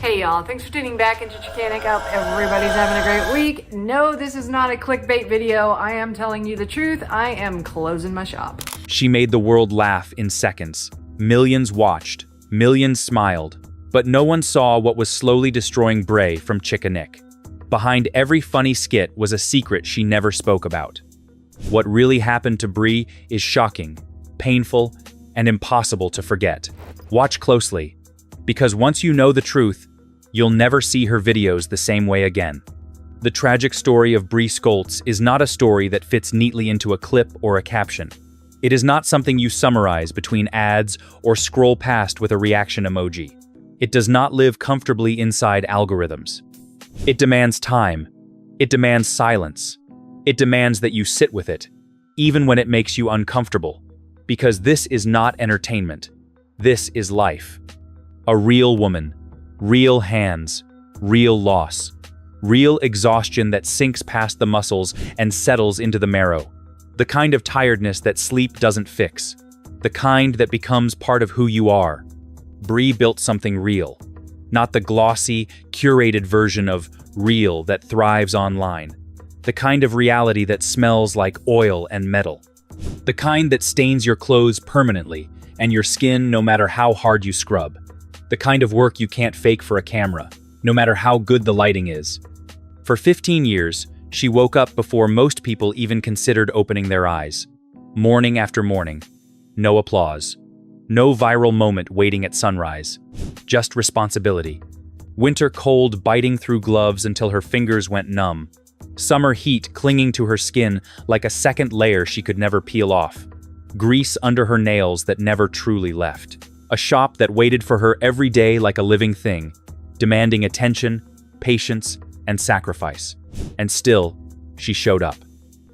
Hey y'all, thanks for tuning back into Chickanick. I hope everybody's having a great week. No, this is not a clickbait video. I am telling you the truth. I am closing my shop. She made the world laugh in seconds. Millions watched, millions smiled, but no one saw what was slowly destroying Bray from Chickanick. Behind every funny skit was a secret she never spoke about. What really happened to Bree is shocking, painful, and impossible to forget. Watch closely, because once you know the truth, you'll never see her videos the same way again. The tragic story of Bree Skoltz is not a story that fits neatly into a clip or a caption. It is not something you summarize between ads or scroll past with a reaction emoji. It does not live comfortably inside algorithms. It demands time. It demands silence. It demands that you sit with it, even when it makes you uncomfortable. Because this is not entertainment. This is life. A real woman. Real hands, real loss, real exhaustion that sinks past the muscles and settles into the marrow. The kind of tiredness that sleep doesn't fix. The kind that becomes part of who you are. Bree built something real. Not the glossy, curated version of real that thrives online. The kind of reality that smells like oil and metal. The kind that stains your clothes permanently and your skin no matter how hard you scrub. The kind of work you can't fake for a camera, no matter how good the lighting is. For 15 years, she woke up before most people even considered opening their eyes. Morning after morning. No applause. No viral moment waiting at sunrise. Just responsibility. Winter cold biting through gloves until her fingers went numb. Summer heat clinging to her skin like a second layer she could never peel off. Grease under her nails that never truly left. A shop that waited for her every day like a living thing, demanding attention, patience, and sacrifice. And still, she showed up.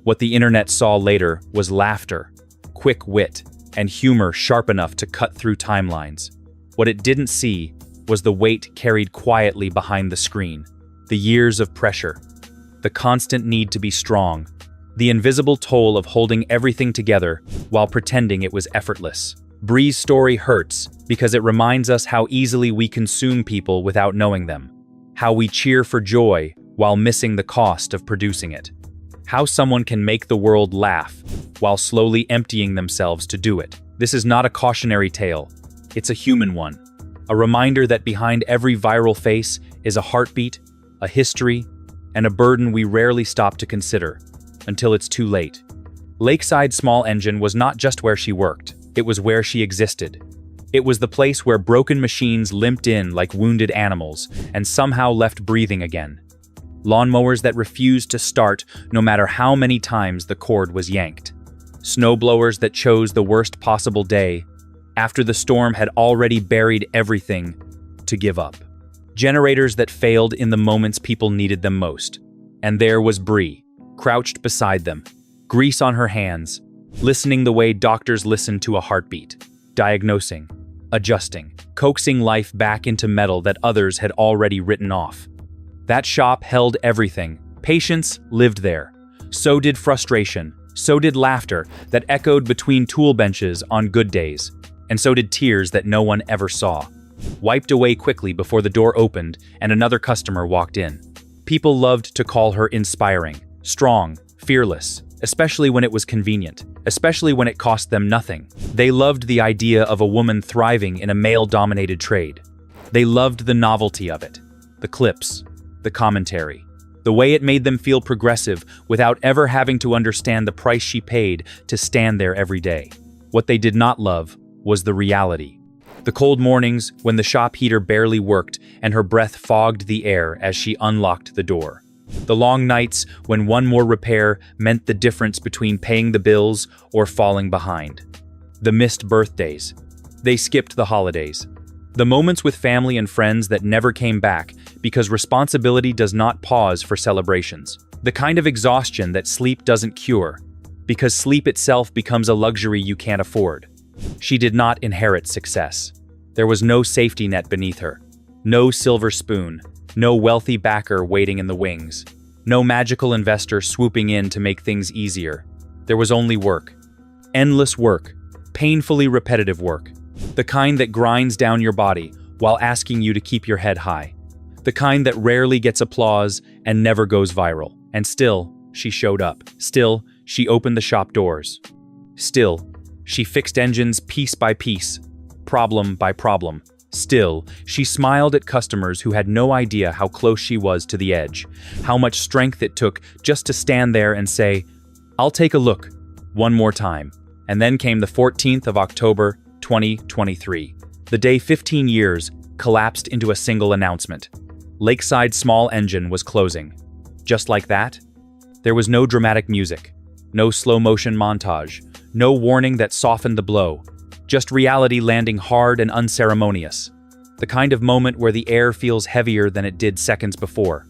What the internet saw later was laughter, quick wit, and humor sharp enough to cut through timelines. What it didn't see was the weight carried quietly behind the screen, the years of pressure, the constant need to be strong, the invisible toll of holding everything together while pretending it was effortless. Bree's story hurts because it reminds us how easily we consume people without knowing them, how we cheer for joy while missing the cost of producing it, how someone can make the world laugh while slowly emptying themselves to do it. This is not a cautionary tale, it's a human one, a reminder that behind every viral face is a heartbeat, a history, and a burden we rarely stop to consider until it's too late. Lakeside Small Engine was not just where she worked. It was where she existed. It was the place where broken machines limped in like wounded animals and somehow left breathing again. Lawnmowers that refused to start no matter how many times the cord was yanked. Snowblowers that chose the worst possible day, after the storm had already buried everything, to give up. Generators that failed in the moments people needed them most. And there was Bree, crouched beside them, grease on her hands, listening the way doctors listen to a heartbeat, diagnosing, adjusting, coaxing life back into metal that others had already written off. That shop held everything. Patience lived there. So did frustration. So did laughter that echoed between tool benches on good days. And so did tears that no one ever saw, wiped away quickly before the door opened and another customer walked in. People loved to call her inspiring, strong, fearless, especially when it was convenient, especially when it cost them nothing. They loved the idea of a woman thriving in a male-dominated trade. They loved the novelty of it, the clips, the commentary, the way it made them feel progressive without ever having to understand the price she paid to stand there every day. What they did not love was the reality. The cold mornings when the shop heater barely worked and her breath fogged the air as she unlocked the door. The long nights when one more repair meant the difference between paying the bills or falling behind. The missed birthdays. They skipped the holidays. The moments with family and friends that never came back because responsibility does not pause for celebrations. The kind of exhaustion that sleep doesn't cure, because sleep itself becomes a luxury you can't afford. She did not inherit success. There was no safety net beneath her. No silver spoon. No wealthy backer waiting in the wings. No magical investor swooping in to make things easier. There was only work. Endless work. Painfully repetitive work. The kind that grinds down your body while asking you to keep your head high. The kind that rarely gets applause and never goes viral. And still, she showed up. Still, she opened the shop doors. Still, she fixed engines piece by piece, problem by problem. Still, she smiled at customers who had no idea how close she was to the edge, how much strength it took just to stand there and say, "I'll take a look," one more time. And then came the 14th of October, 2023. The day 15 years collapsed into a single announcement. Lakeside Small Engine was closing. Just like that? There was no dramatic music, no slow-motion montage, no warning that softened the blow. Just reality landing hard and unceremonious. The kind of moment where the air feels heavier than it did seconds before.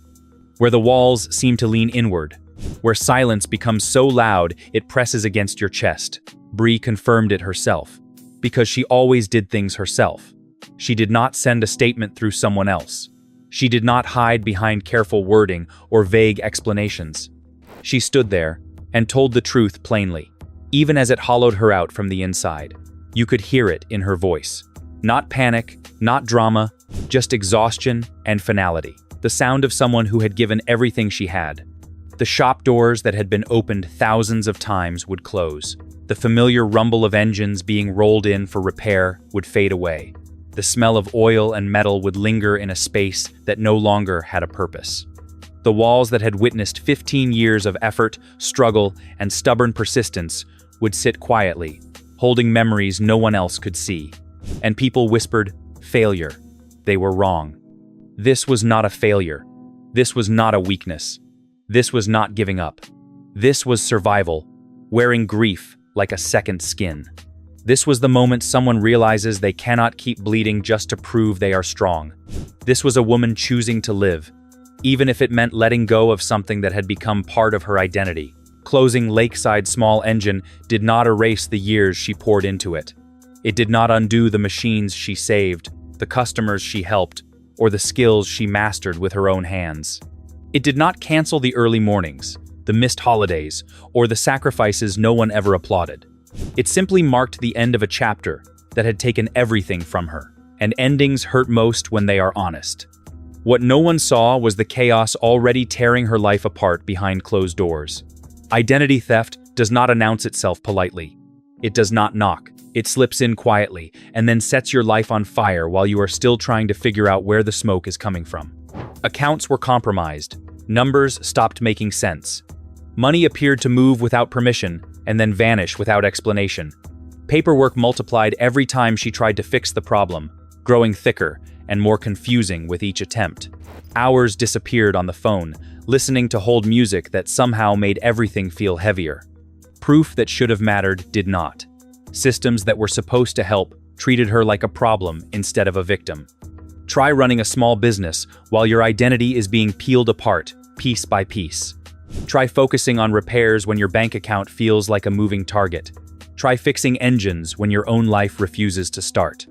Where the walls seem to lean inward. Where silence becomes so loud it presses against your chest. Bree confirmed it herself. Because she always did things herself. She did not send a statement through someone else. She did not hide behind careful wording or vague explanations. She stood there and told the truth plainly, even as it hollowed her out from the inside. You could hear it in her voice. Not panic, not drama, just exhaustion and finality. The sound of someone who had given everything she had. The shop doors that had been opened thousands of times would close. The familiar rumble of engines being rolled in for repair would fade away. The smell of oil and metal would linger in a space that no longer had a purpose. The walls that had witnessed 15 years of effort, struggle, and stubborn persistence would sit quietly, holding memories no one else could see. And people whispered, "Failure." They were wrong. This was not a failure. This was not a weakness. This was not giving up. This was survival, wearing grief like a second skin. This was the moment someone realizes they cannot keep bleeding just to prove they are strong. This was a woman choosing to live, even if it meant letting go of something that had become part of her identity. Closing Lakeside Small Engine did not erase the years she poured into it. It did not undo the machines she saved, the customers she helped, or the skills she mastered with her own hands. It did not cancel the early mornings, the missed holidays, or the sacrifices no one ever applauded. It simply marked the end of a chapter that had taken everything from her, and endings hurt most when they are honest. What no one saw was the chaos already tearing her life apart behind closed doors. Identity theft does not announce itself politely. It does not knock. It slips in quietly and then sets your life on fire while you are still trying to figure out where the smoke is coming from. Accounts were compromised. Numbers stopped making sense. Money appeared to move without permission and then vanish without explanation. Paperwork multiplied every time she tried to fix the problem, growing thicker and more confusing with each attempt. Hours disappeared on the phone, listening to hold music that somehow made everything feel heavier. Proof that should have mattered did not. Systems that were supposed to help treated her like a problem instead of a victim. Try running a small business while your identity is being peeled apart, piece by piece. Try focusing on repairs when your bank account feels like a moving target. Try fixing engines when your own life refuses to start.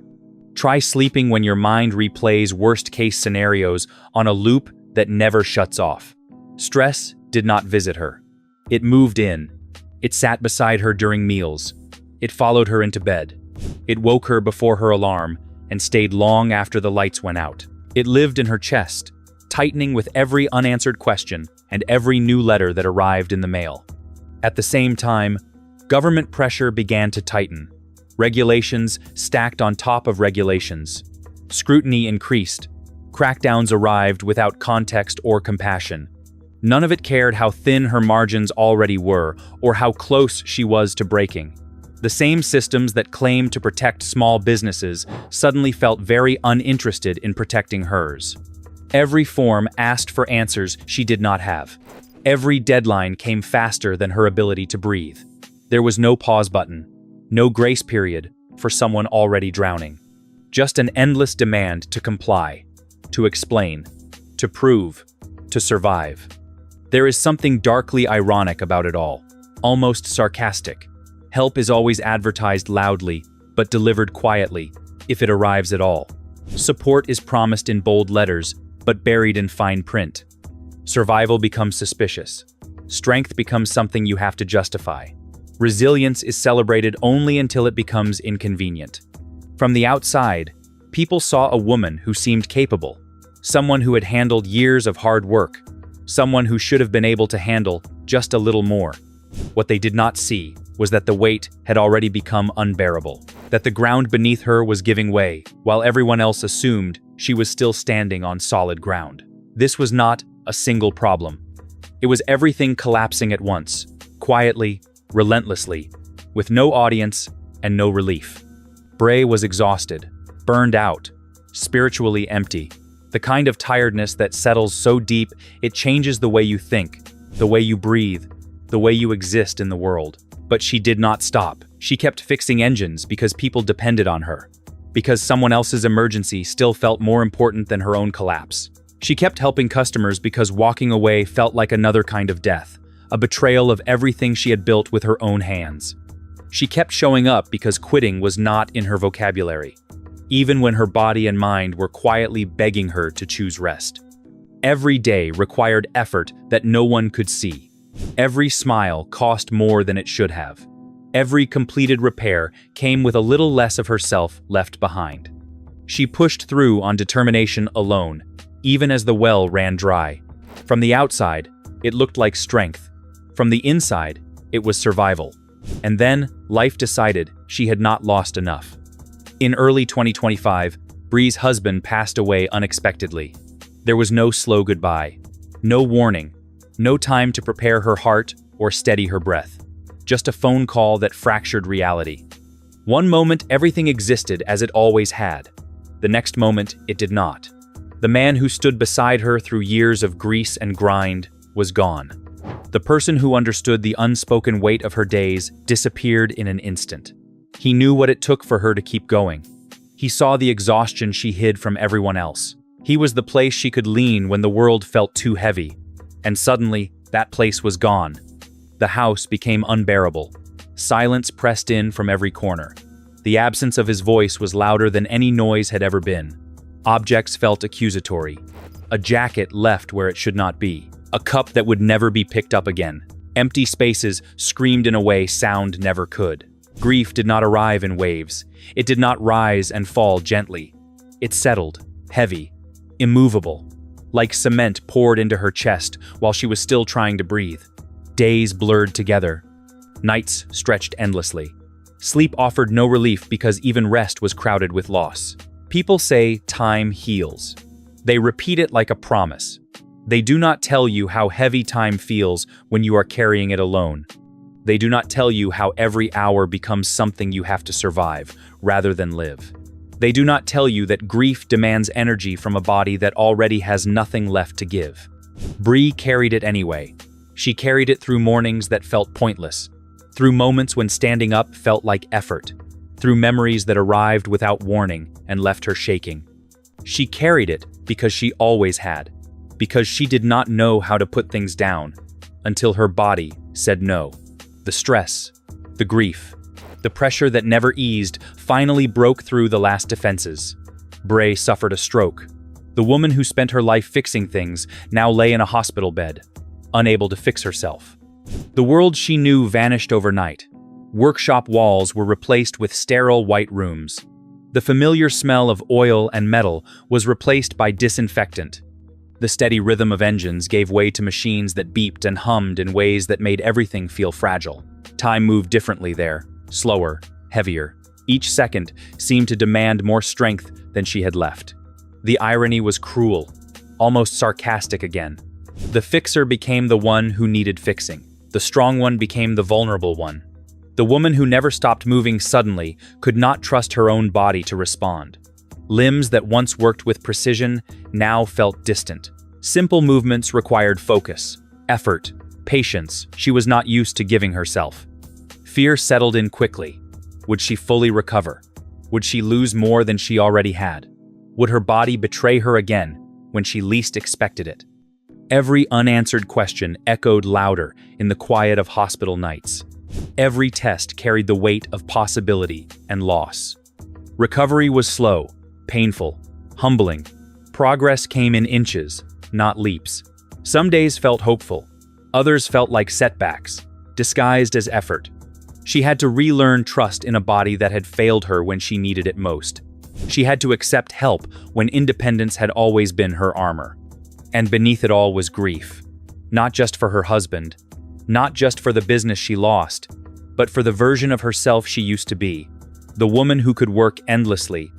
Try sleeping when your mind replays worst-case scenarios on a loop that never shuts off. Stress did not visit her. It moved in. It sat beside her during meals. It followed her into bed. It woke her before her alarm and stayed long after the lights went out. It lived in her chest, tightening with every unanswered question and every new letter that arrived in the mail. At the same time, government pressure began to tighten. Regulations stacked on top of regulations. Scrutiny increased. Crackdowns arrived without context or compassion. None of it cared how thin her margins already were or how close she was to breaking. The same systems that claimed to protect small businesses suddenly felt very uninterested in protecting hers. Every form asked for answers she did not have. Every deadline came faster than her ability to breathe. There was no pause button, no grace period for someone already drowning. Just an endless demand to comply, to explain, to prove, to survive. There is something darkly ironic about it all, almost sarcastic. Help is always advertised loudly, but delivered quietly, if it arrives at all. Support is promised in bold letters, but buried in fine print. Survival becomes suspicious. Strength becomes something you have to justify. Resilience is celebrated only until it becomes inconvenient. From the outside, people saw a woman who seemed capable, someone who had handled years of hard work, someone who should have been able to handle just a little more. What they did not see was that the weight had already become unbearable, that the ground beneath her was giving way, while everyone else assumed she was still standing on solid ground. This was not a single problem. It was everything collapsing at once, quietly, relentlessly, with no audience and no relief. Bray was exhausted, burned out, spiritually empty, the kind of tiredness that settles so deep it changes the way you think, the way you breathe, the way you exist in the world. But she did not stop. She kept fixing engines because people depended on her, because someone else's emergency still felt more important than her own collapse. She kept helping customers because walking away felt like another kind of death, a betrayal of everything she had built with her own hands. She kept showing up because quitting was not in her vocabulary, even when her body and mind were quietly begging her to choose rest. Every day required effort that no one could see. Every smile cost more than it should have. Every completed repair came with a little less of herself left behind. She pushed through on determination alone, even as the well ran dry. From the outside, it looked like strength. From the inside, it was survival. And then, life decided she had not lost enough. In early 2025, Bree's husband passed away unexpectedly. There was no slow goodbye, no warning, no time to prepare her heart or steady her breath. Just a phone call that fractured reality. One moment, everything existed as it always had. The next moment, it did not. The man who stood beside her through years of grease and grind was gone. The person who understood the unspoken weight of her days disappeared in an instant. He knew what it took for her to keep going. He saw the exhaustion she hid from everyone else. He was the place she could lean when the world felt too heavy. And suddenly, that place was gone. The house became unbearable. Silence pressed in from every corner. The absence of his voice was louder than any noise had ever been. Objects felt accusatory. A jacket left where it should not be. A cup that would never be picked up again. Empty spaces screamed in a way sound never could. Grief did not arrive in waves. It did not rise and fall gently. It settled, heavy, immovable, like cement poured into her chest while she was still trying to breathe. Days blurred together. Nights stretched endlessly. Sleep offered no relief because even rest was crowded with loss. People say time heals. They repeat it like a promise. They do not tell you how heavy time feels when you are carrying it alone. They do not tell you how every hour becomes something you have to survive rather than live. They do not tell you that grief demands energy from a body that already has nothing left to give. Bree carried it anyway. She carried it through mornings that felt pointless, through moments when standing up felt like effort, through memories that arrived without warning and left her shaking. She carried it because she always had, because she did not know how to put things down, until her body said no. The stress, the grief, the pressure that never eased finally broke through the last defenses. Bray suffered a stroke. The woman who spent her life fixing things now lay in a hospital bed, unable to fix herself. The world she knew vanished overnight. Workshop walls were replaced with sterile white rooms. The familiar smell of oil and metal was replaced by disinfectant. The steady rhythm of engines gave way to machines that beeped and hummed in ways that made everything feel fragile. Time moved differently there, slower, heavier. Each second seemed to demand more strength than she had left. The irony was cruel, almost sarcastic again. The fixer became the one who needed fixing. The strong one became the vulnerable one. The woman who never stopped moving suddenly could not trust her own body to respond. Limbs that once worked with precision now felt distant. Simple movements required focus, effort, patience she was not used to giving herself. Fear settled in quickly. Would she fully recover? Would she lose more than she already had? Would her body betray her again when she least expected it? Every unanswered question echoed louder in the quiet of hospital nights. Every test carried the weight of possibility and loss. Recovery was slow, painful, humbling. Progress came in inches, not leaps. Some days felt hopeful. Others felt like setbacks, disguised as effort. She had to relearn trust in a body that had failed her when she needed it most. She had to accept help when independence had always been her armor. And beneath it all was grief. Not just for her husband, not just for the business she lost, but for the version of herself she used to be. The woman who could work endlessly.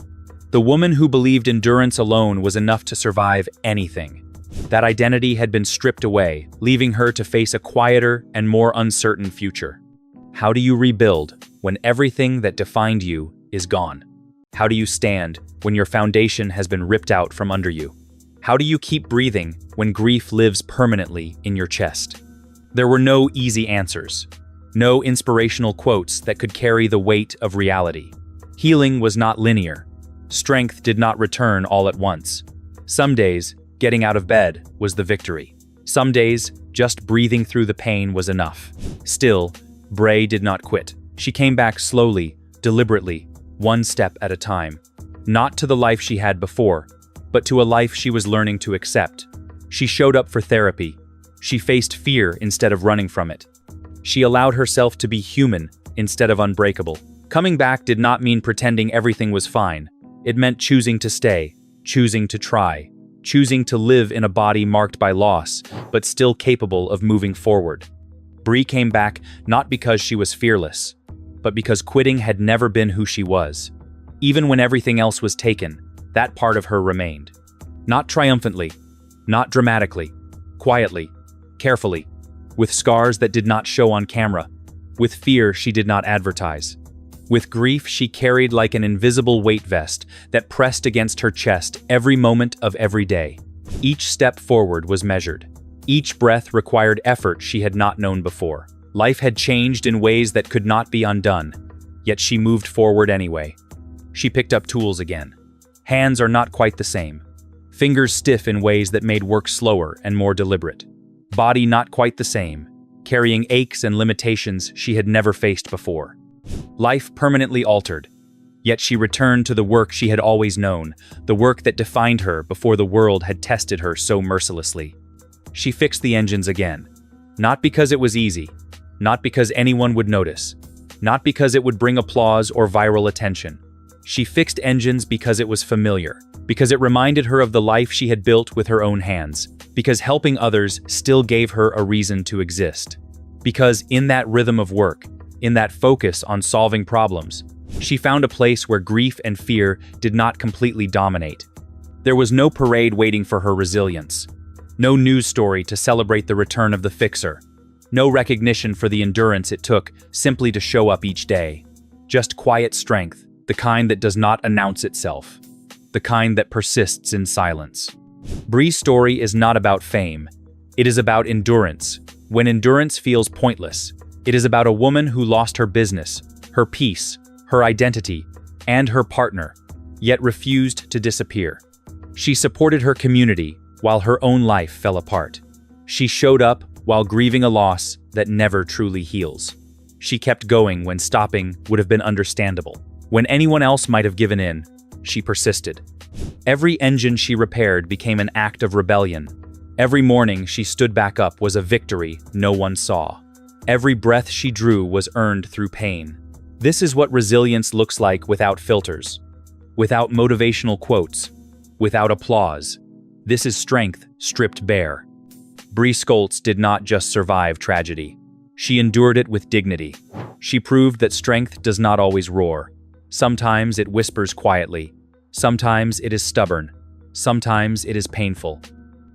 The woman who believed endurance alone was enough to survive anything. That identity had been stripped away, leaving her to face a quieter and more uncertain future. How do you rebuild when everything that defined you is gone? How do you stand when your foundation has been ripped out from under you? How do you keep breathing when grief lives permanently in your chest? There were no easy answers, no inspirational quotes that could carry the weight of reality. Healing was not linear. Strength did not return all at once. Some days, getting out of bed was the victory. Some days, just breathing through the pain was enough. Still, Bray did not quit. She came back slowly, deliberately, one step at a time. Not to the life she had before, but to a life she was learning to accept. She showed up for therapy. She faced fear instead of running from it. She allowed herself to be human instead of unbreakable. Coming back did not mean pretending everything was fine. It meant choosing to stay, choosing to try, choosing to live in a body marked by loss, but still capable of moving forward. Bree came back not because she was fearless, but because quitting had never been who she was. Even when everything else was taken, that part of her remained. Not triumphantly, not dramatically, quietly, carefully, with scars that did not show on camera, with fear she did not advertise. With grief she carried like an invisible weight vest that pressed against her chest every moment of every day. Each step forward was measured. Each breath required effort she had not known before. Life had changed in ways that could not be undone, yet she moved forward anyway. She picked up tools again. Hands are not quite the same. Fingers stiff in ways that made work slower and more deliberate. Body not quite the same, carrying aches and limitations she had never faced before. Life permanently altered, yet she returned to the work she had always known, the work that defined her before the world had tested her so mercilessly. She fixed the engines again, not because it was easy, not because anyone would notice, not because it would bring applause or viral attention. She fixed engines because it was familiar, because it reminded her of the life she had built with her own hands, because helping others still gave her a reason to exist. Because in that rhythm of work, in that focus on solving problems, she found a place where grief and fear did not completely dominate. There was no parade waiting for her resilience, no news story to celebrate the return of the fixer, no recognition for the endurance it took simply to show up each day. Just quiet strength, the kind that does not announce itself, the kind that persists in silence. Bree's story is not about fame. It is about endurance. When endurance feels pointless, it is about a woman who lost her business, her peace, her identity, and her partner, yet refused to disappear. She supported her community while her own life fell apart. She showed up while grieving a loss that never truly heals. She kept going when stopping would have been understandable. When anyone else might have given in, she persisted. Every engine she repaired became an act of rebellion. Every morning she stood back up was a victory no one saw. Every breath she drew was earned through pain. This is what resilience looks like without filters, without motivational quotes, without applause. This is strength stripped bare. Bree Skoltz did not just survive tragedy. She endured it with dignity. She proved that strength does not always roar. Sometimes it whispers quietly. Sometimes it is stubborn. Sometimes it is painful.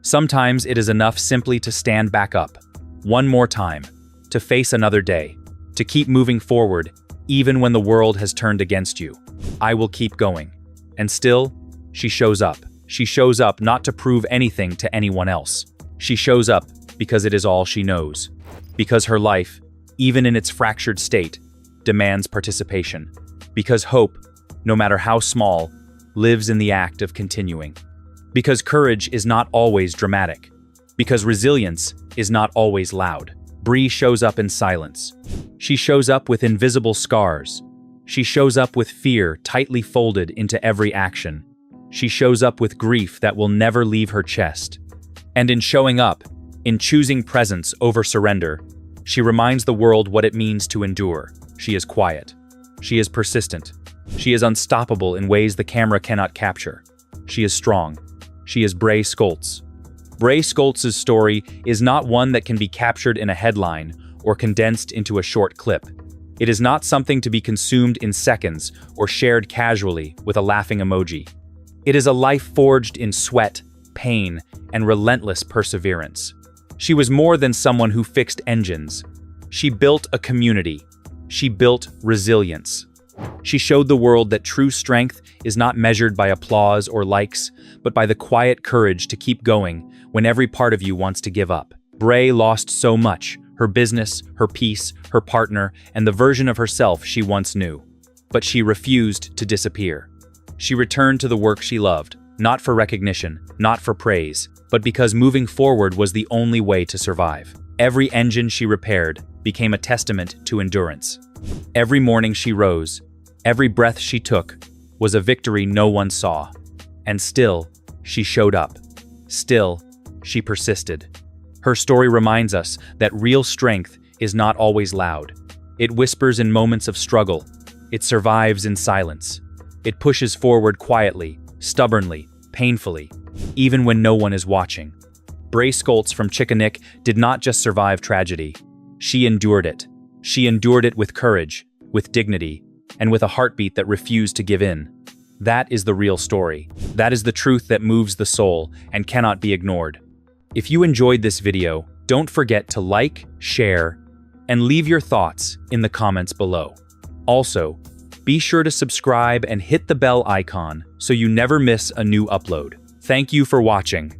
Sometimes it is enough simply to stand back up, one more time, to face another day, to keep moving forward, even when the world has turned against you. I will keep going. And still, she shows up. She shows up not to prove anything to anyone else. She shows up because it is all she knows. Because her life, even in its fractured state, demands participation. Because hope, no matter how small, lives in the act of continuing. Because courage is not always dramatic. Because resilience is not always loud. Bree shows up in silence. She shows up with invisible scars. She shows up with fear tightly folded into every action. She shows up with grief that will never leave her chest. And in showing up, in choosing presence over surrender, she reminds the world what it means to endure. She is quiet. She is persistent. She is unstoppable in ways the camera cannot capture. She is strong. She is Bray Skoltz. Bray Skoltz's story is not one that can be captured in a headline or condensed into a short clip. It is not something to be consumed in seconds or shared casually with a laughing emoji. It is a life forged in sweat, pain, and relentless perseverance. She was more than someone who fixed engines. She built a community. She built resilience. She showed the world that true strength is not measured by applause or likes, but by the quiet courage to keep going when every part of you wants to give up. Bray lost so much: her business, her peace, her partner, and the version of herself she once knew. But she refused to disappear. She returned to the work she loved, not for recognition, not for praise, but because moving forward was the only way to survive. Every engine she repaired became a testament to endurance. Every morning she rose, every breath she took, was a victory no one saw. And still, she showed up. Still, she persisted. Her story reminds us that real strength is not always loud. It whispers in moments of struggle. It survives in silence. It pushes forward quietly, stubbornly, painfully, even when no one is watching. Bray Skoltz from Chickanick did not just survive tragedy. She endured it. She endured it with courage, with dignity, and with a heartbeat that refused to give in. That is the real story. That is the truth that moves the soul and cannot be ignored. If you enjoyed this video, don't forget to like, share, and leave your thoughts in the comments below. Also, be sure to subscribe and hit the bell icon so you never miss a new upload. Thank you for watching.